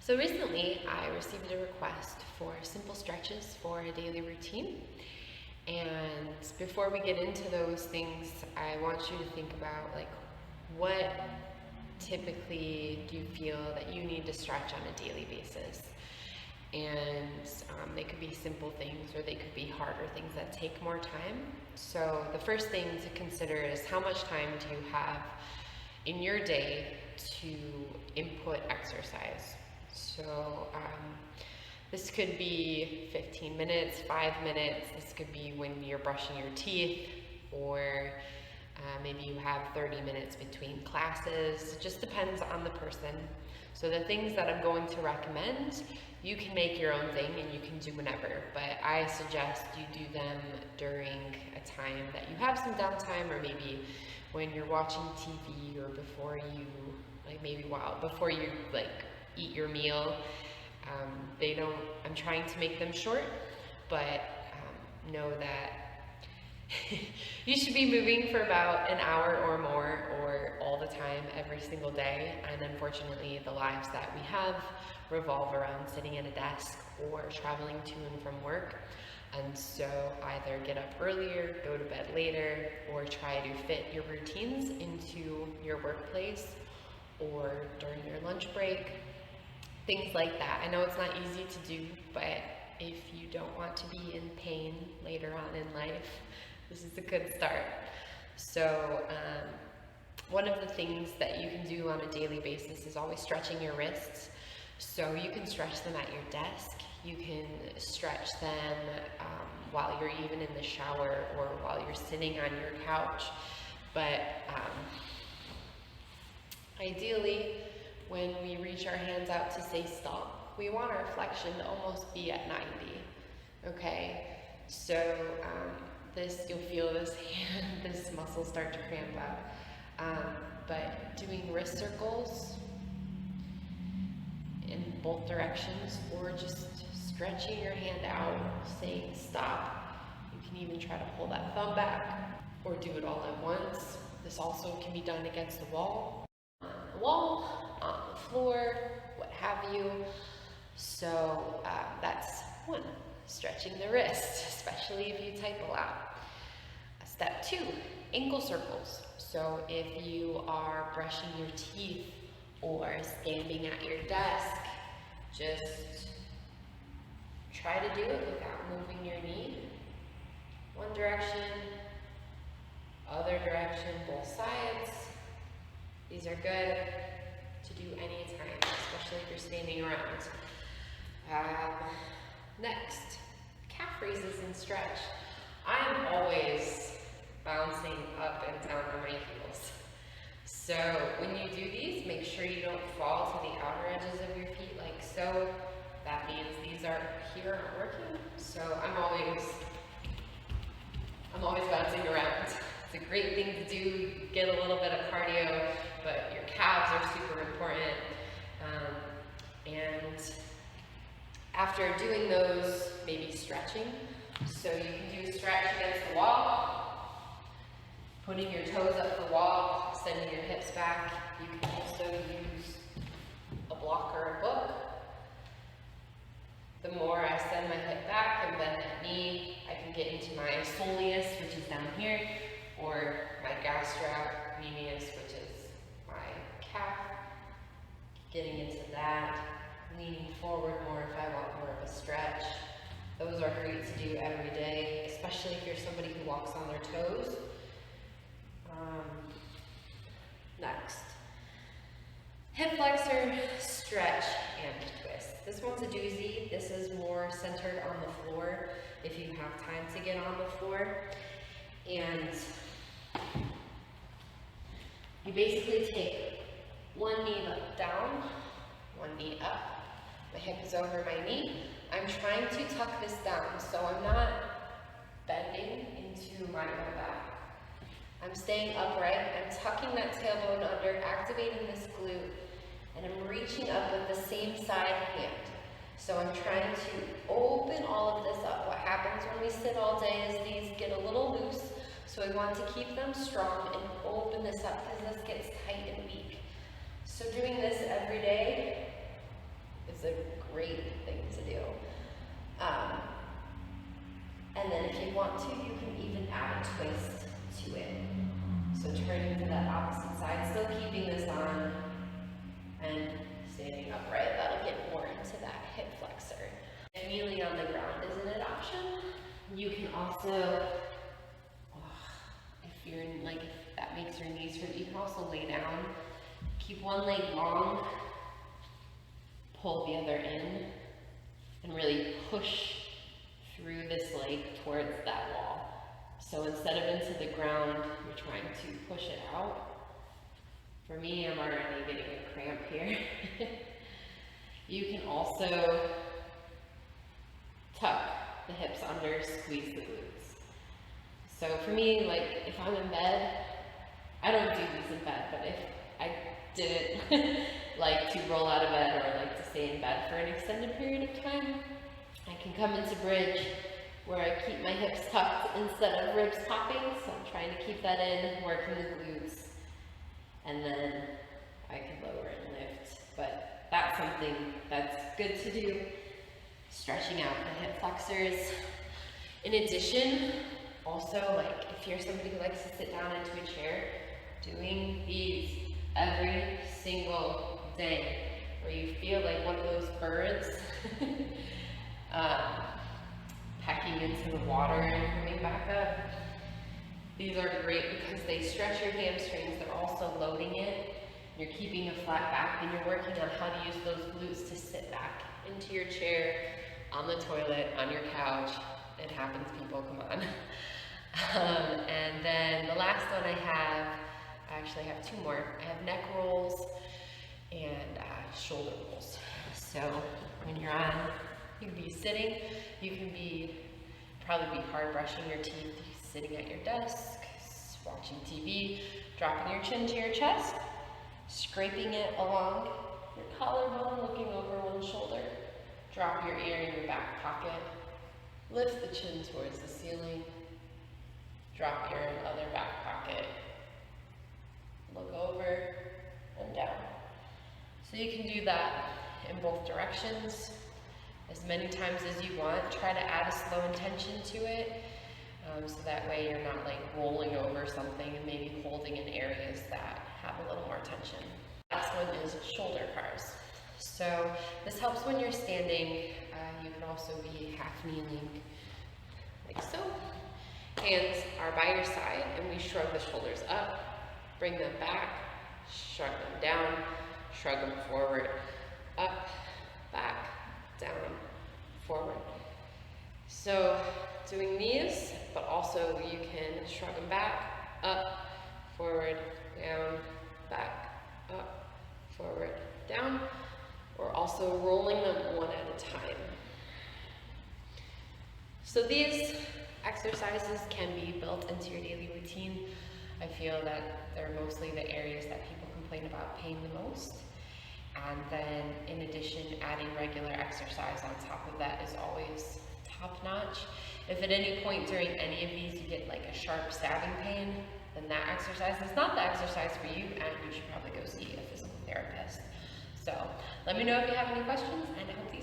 So recently I received a request for simple stretches for a daily routine. And before we get into those things, I want you to think about what typically do you feel that you need to stretch on a daily basis. And they could be simple things or they could be harder things that take more time. So the first thing to consider is how much time do you have in your day to input exercise. So this could be 15 minutes, 5 minutes, this could be when you're brushing your teeth, or maybe you have 30 minutes between classes. It just depends on the person. So the things that I'm going to recommend, you can make your own thing and you can do whenever, but I suggest you do them during a time that you have some downtime, or maybe when you're watching TV, or before you, before you eat your meal. I'm trying to make them short, but know that you should be moving for about an hour or more, or all the time, every single day. And unfortunately, the lives that we have revolve around sitting at a desk or traveling to and from work. And so either get up earlier, go to bed later, or try to fit your routines into your workplace or during your lunch break. Things like that. I know it's not easy to do, but if you don't want to be in pain later on in life, this is a good start. So one of the things that you can do on a daily basis is always stretching your wrists. So you can stretch them at your desk. You can stretch them while you're even in the shower, or while you're sitting on your couch. But ideally, when we reach our hands out to say stop, we want our flexion to almost be at 90, okay? So you'll feel this hand, this muscle start to cramp up. But doing wrist circles in both directions, or just stretching your hand out, saying stop. You can even try to pull that thumb back, or do it all at once. This also can be done against the wall, on the floor, what have you. So that's one, stretching the wrist, especially if you type a lot. Step 2, ankle circles. So if you are brushing your teeth or standing at your desk, just try to do it without moving your knee. One direction, other direction, both sides. These are good to do anytime, especially if you're standing around. Next, calf raises and stretch. I'm always bouncing up and down on my heels. So when you do these, make sure you don't fall to the outer edges of your feet like so. That means these are here aren't working. So I'm always bouncing around. It's a great thing to do, get a little bit of cardio, but your calves are super important. And after doing those, maybe stretching. So you can do a stretch against the wall, putting your toes up the wall, sending your hips back. You can also use a block or a book. The more I send my hip back and bend that knee, I can get into my soleus, which is down here, or my gastrocnemius, which is my calf. Getting into that, leaning forward more if I want more of a stretch. Those are great to do every day, especially if you're somebody who walks on their toes. Next, hip flexor, stretch, and twist. This one's a doozy. This is more centered on the floor if you have time to get on the floor. And you basically take one knee down, one knee up. My hip is over my knee. I'm trying to tuck this down, so I'm not bending into my low back. I'm staying upright. I'm tucking that tailbone under, activating this glute, and I'm reaching up with the same side hand. So I'm trying to open all of this up. What happens when we sit all day is these get a little loose, so we want to keep them strong and open this up because this gets tight and weak. So doing this every day is kneeling on the ground isn't an option, you can also, if that makes your knees hurt, you can also lay down. Keep one leg long, pull the other in, and really push through this leg towards that wall. So instead of into the ground, you're trying to push it out. For me, I'm already getting a cramp here. You can also tuck the hips under, squeeze the glutes. So for me, like if I'm in bed, I don't do these in bed, but if I didn't like to roll out of bed or like to stay in bed for an extended period of time, I can come into bridge where I keep my hips tucked instead of ribs popping. So I'm trying to keep that in, working the glutes, and then I can lower and lift. But that's something that's good to do, stretching out the hip flexors. In addition, also, like if you're somebody who likes to sit down into a chair, doing these every single day, where you feel like one of those birds pecking into the water and coming back up. These are great because they stretch your hamstrings. They're also loading it. You're keeping a flat back, and you're working on how to use those glutes to sit back into your chair, on the toilet, on your couch. It happens, people, come on. And then the last one I actually have two more. I have neck rolls and shoulder rolls. So when you're on, you can be sitting, you can probably be hard brushing your teeth, sitting at your desk, watching TV, dropping your chin to your chest, scraping it along your collarbone, looking over one shoulder, drop your ear in your back pocket, lift the chin towards the ceiling, drop your other back pocket, look over and down. So you can do that in both directions as many times as you want. Try to add a slow intention to it, so that way you're not like rolling over something and maybe holding in areas that have a little more tension. Last one is shoulder cars. So this helps when you're standing. You can also be half kneeling, like so. Hands are by your side, and we shrug the shoulders up, bring them back, shrug them down, shrug them forward, up, back, down, forward. So doing these, but also you can shrug them back, up, forward, down, back, up, forward, down, or also rolling them one at a time. So these exercises can be built into your daily routine. I feel that they're mostly the areas that people complain about pain the most. And then in addition, adding regular exercise on top of that is always top notch. If at any point during any of these you get like a sharp stabbing pain, then that exercise is not the exercise for you, and you should probably go see a physical therapist. So let me know if you have any questions, and I hope these